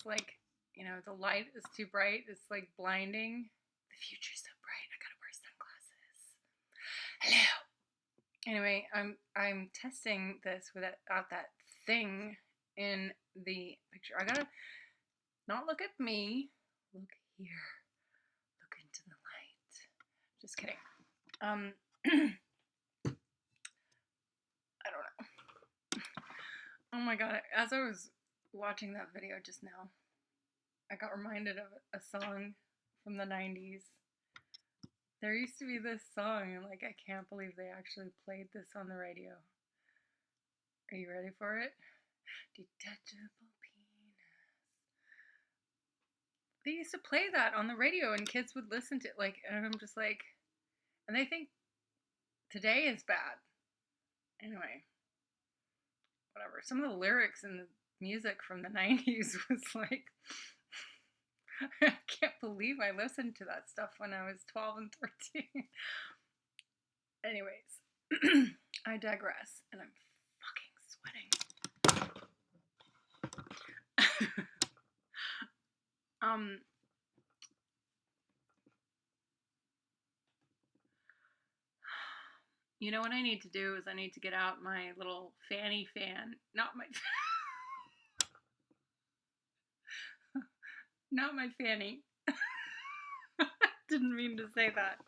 It's like, the light is too bright. It's like blinding. The future's so bright. I gotta wear sunglasses. Hello. Anyway, I'm testing this without that thing in the picture. I gotta not look at me. Look here. Look into the light. Just kidding. I don't know. Oh my god, as I was watching that video just now, I got reminded of a song from the 90s. There used to be this song, and I can't believe they actually played this on the radio. Are you ready for it? Detachable penis. They used to play that on the radio, and kids would listen to it, and I'm just like, and they think today is bad. Anyway, whatever. Some of the lyrics and the music from the 90s was like, I can't believe I listened to that stuff when I was 12 and 13. Anyways, I digress, and I'm fucking sweating. You know what I need to do is I need to get out my little Fanny fan. Not my not my Fanny. Didn't mean to say that.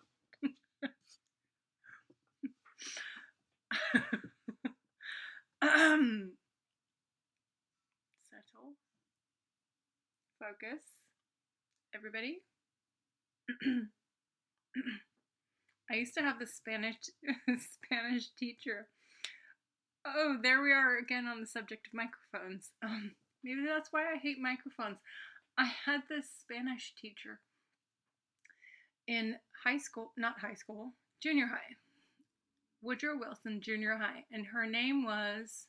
Settle. Focus. Everybody. I used to have this Spanish teacher. Oh, there we are again on the subject of microphones. Maybe that's why I hate microphones. I had this Spanish teacher in junior high. Woodrow Wilson Junior High, and her name was,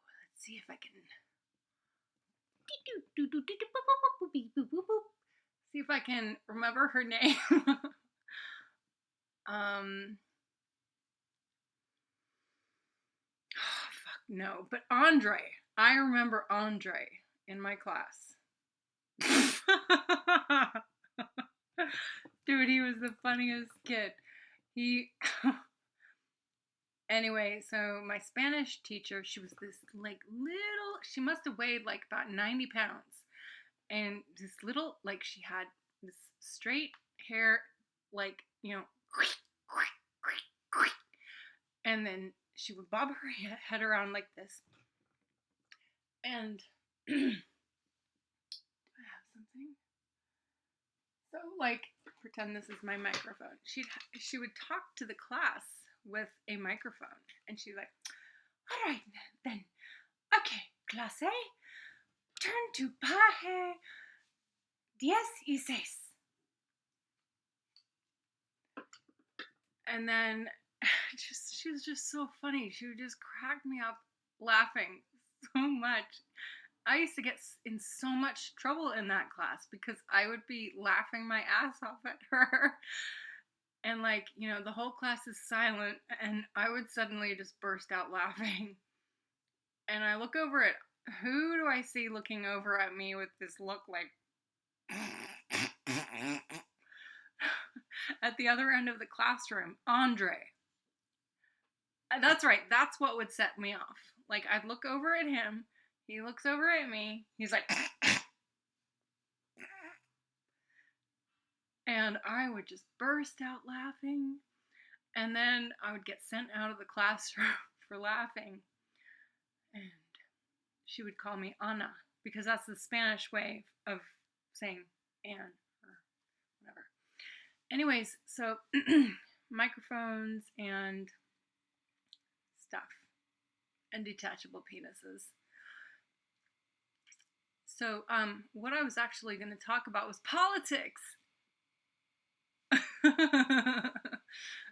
let's see if I can remember her name. No, but Andre. I remember Andre in my class. Dude, he was the funniest kid. Anyway, so my Spanish teacher, she was this she must have weighed about 90 pounds. And this little, she had this straight hair, and then she would bob her head around like this. And do I have something? So, pretend this is my microphone. She would talk to the class with a microphone, and she's like, "All right, then. Okay, clase, turn to page 16." And then she was just so funny. She would just crack me up laughing so much. I used to get in so much trouble in that class because I would be laughing my ass off at her. And the whole class is silent, and I would suddenly just burst out laughing. And I look over at, who do I see looking over at me with this look at the other end of the classroom? Andre. That's right. That's what would set me off. I'd look over at him. He looks over at me. He's like, and I would just burst out laughing. And then I would get sent out of the classroom for laughing. And she would call me Ana, because that's the Spanish way of saying Anne or whatever. Anyways, so microphones and stuff and detachable penises. So what I was actually going to talk about was politics.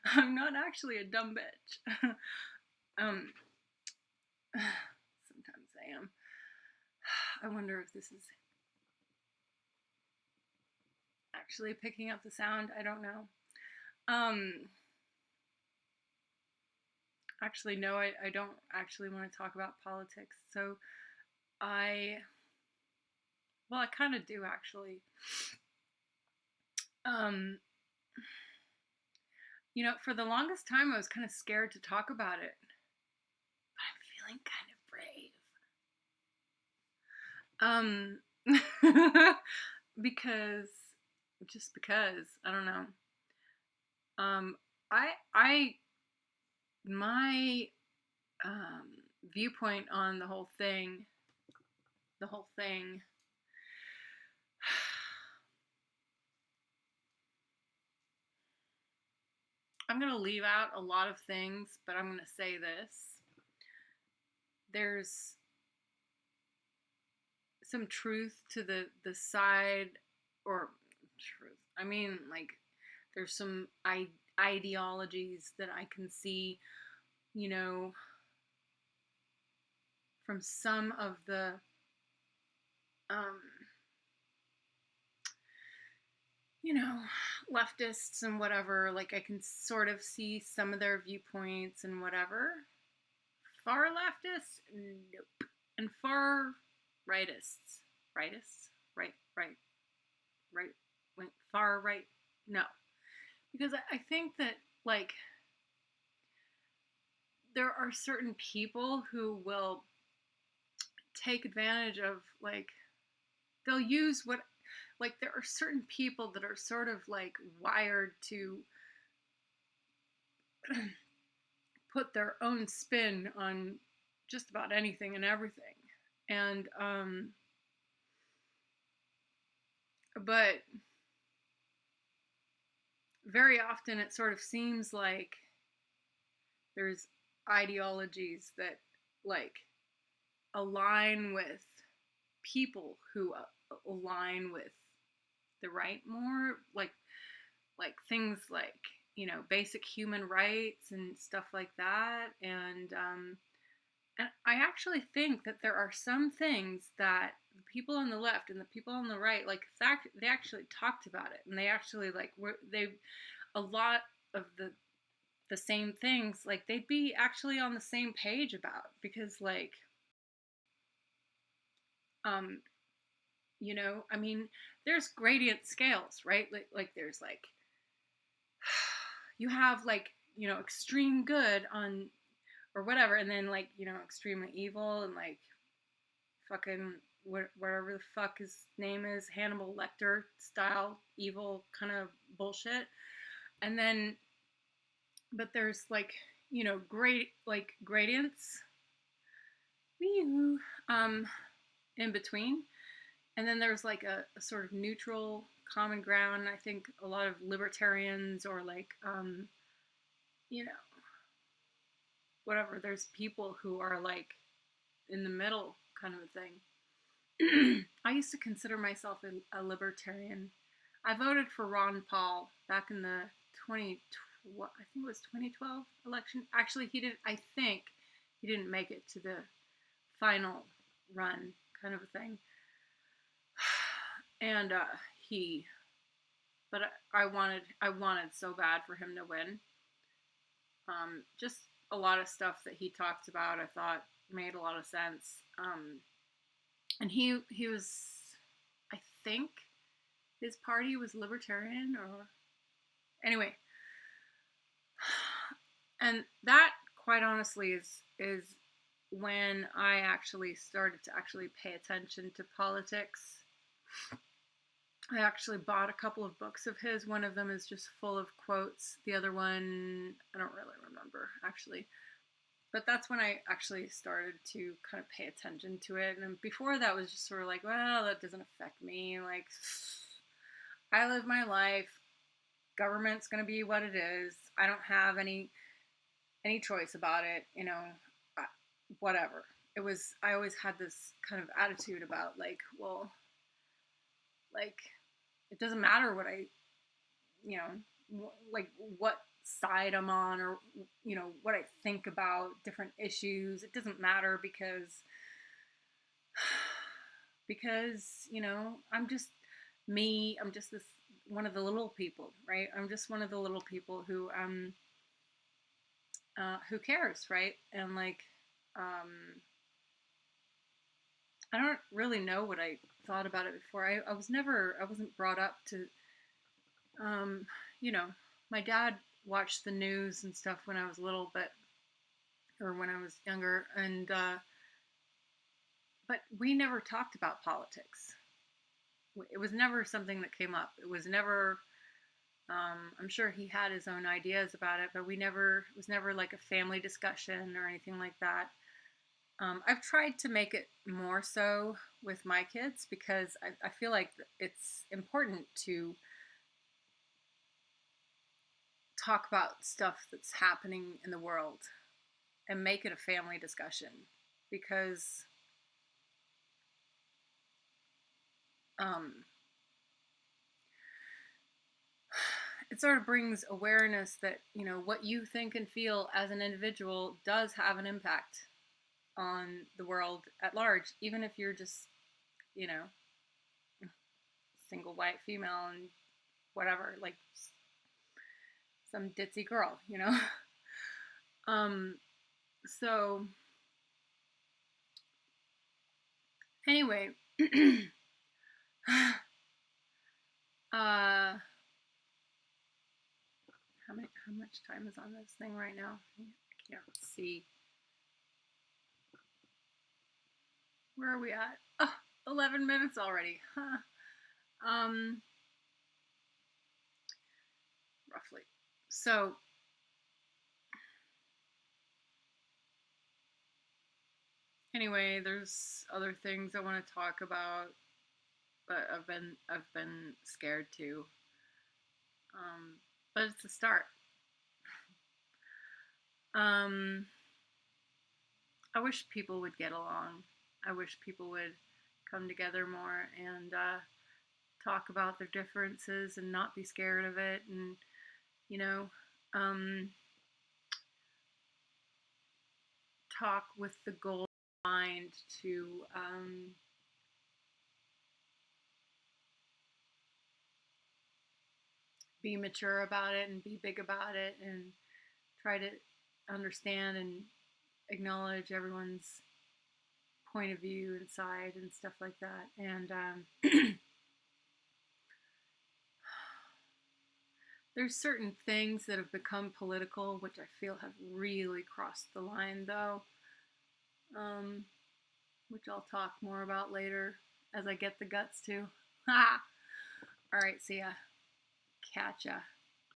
I'm not actually a dumb bitch. Sometimes I am. I wonder if this is actually picking up the sound. I don't know. Actually, no, I don't actually want to talk about politics. So I Well, I kind of do actually. Um, for the longest time, I was kind of scared to talk about it, but I'm feeling kind of brave. Because, just because, I don't know. Um, I, my viewpoint on the whole thing. I'm gonna leave out a lot of things, but I'm gonna say this. There's some truth to the side, or truth. I mean, like, there's some ideologies that I can see, you know, from some of the um, you know, leftists and whatever. Like, I can sort of see some of their viewpoints and whatever. Far leftists, nope. And far rightists, rightists, right, right, wait, far right, no. Because I think that, like, there are certain people who will take advantage of, like, they'll use what, like, there are certain people that are sort of like wired to put their own spin on just about anything and everything. And but very often it sort of seems like there's ideologies that, like, align with people who align with the right more, like things like, basic human rights and stuff like that. And I actually think that there are some things that the people on the left and the people on the right, like, they actually talked about it, and they actually, like, were they a lot of the same things, like, they'd be actually on the same page about, because, like, um I mean, there's gradient scales, right? Like there's, like, you have, like, extreme good on, or whatever, and then, like, extremely evil, and, like, fucking whatever the fuck his name is, Hannibal Lecter style evil kind of bullshit. And then, but there's, like, great, like, gradients, um, in between. And then there's, like, a sort of neutral common ground. I think a lot of libertarians, or, like, you know, whatever. There's people who are, like, in the middle kind of a thing. I used to consider myself a libertarian. I voted for Ron Paul back in the 2012, I think it was 2012 election. Actually, he didn't. I think he didn't make it to the final run, kind of a thing. And he, but I wanted so bad for him to win. Just a lot of stuff that he talked about, I thought made a lot of sense. And he was, I think, his party was libertarian, or anyway. And that, quite honestly, is when I actually started to actually pay attention to politics. I actually bought a couple of books of his. One of them is just full of quotes. The other one, I don't really remember, actually. But that's when I actually started to kind of pay attention to it. And before that was just sort of like, well, that doesn't affect me. Like, I live my life. Government's going to be what it is. I don't have any choice about it, whatever. I always had this kind of attitude about, like, well, like, it doesn't matter what I, like, what side I'm on, or, what I think about different issues. It doesn't matter, because, I'm just me. I'm just this one of the little people, right? I'm just one of the little people who cares, right? And, like, I don't really know what I thought about it before. I wasn't brought up to, um, you know, my dad watched the news and stuff when I was little, or when I was younger, and but we never talked about politics. It was never something that came up. It was never. I'm sure he had his own ideas about it, but it was never like a family discussion or anything like that. I've tried to make it more so with my kids because I feel like it's important to talk about stuff that's happening in the world and make it a family discussion because um, it sort of brings awareness that, what you think and feel as an individual does have an impact on the world at large, even if you're just, you know, single white female and whatever, like some ditzy girl. um, so anyway, how much time is on this thing right now? I can't see. Where are we at? Oh, 11 minutes already. Huh. Um, roughly. So, anyway, there's other things I want to talk about, but I've been scared to. Um, but it's a start. Um, I wish people would get along. I wish people would come together more and talk about their differences and not be scared of it, and you know, um, talk with the goal in mind to be mature about it and be big about it and try to understand and acknowledge everyone's point of view and side and stuff like that. And there's certain things that have become political, which I feel have really crossed the line, though, um, which I'll talk more about later as I get the guts to. Ha! All right, see ya. Catch ya.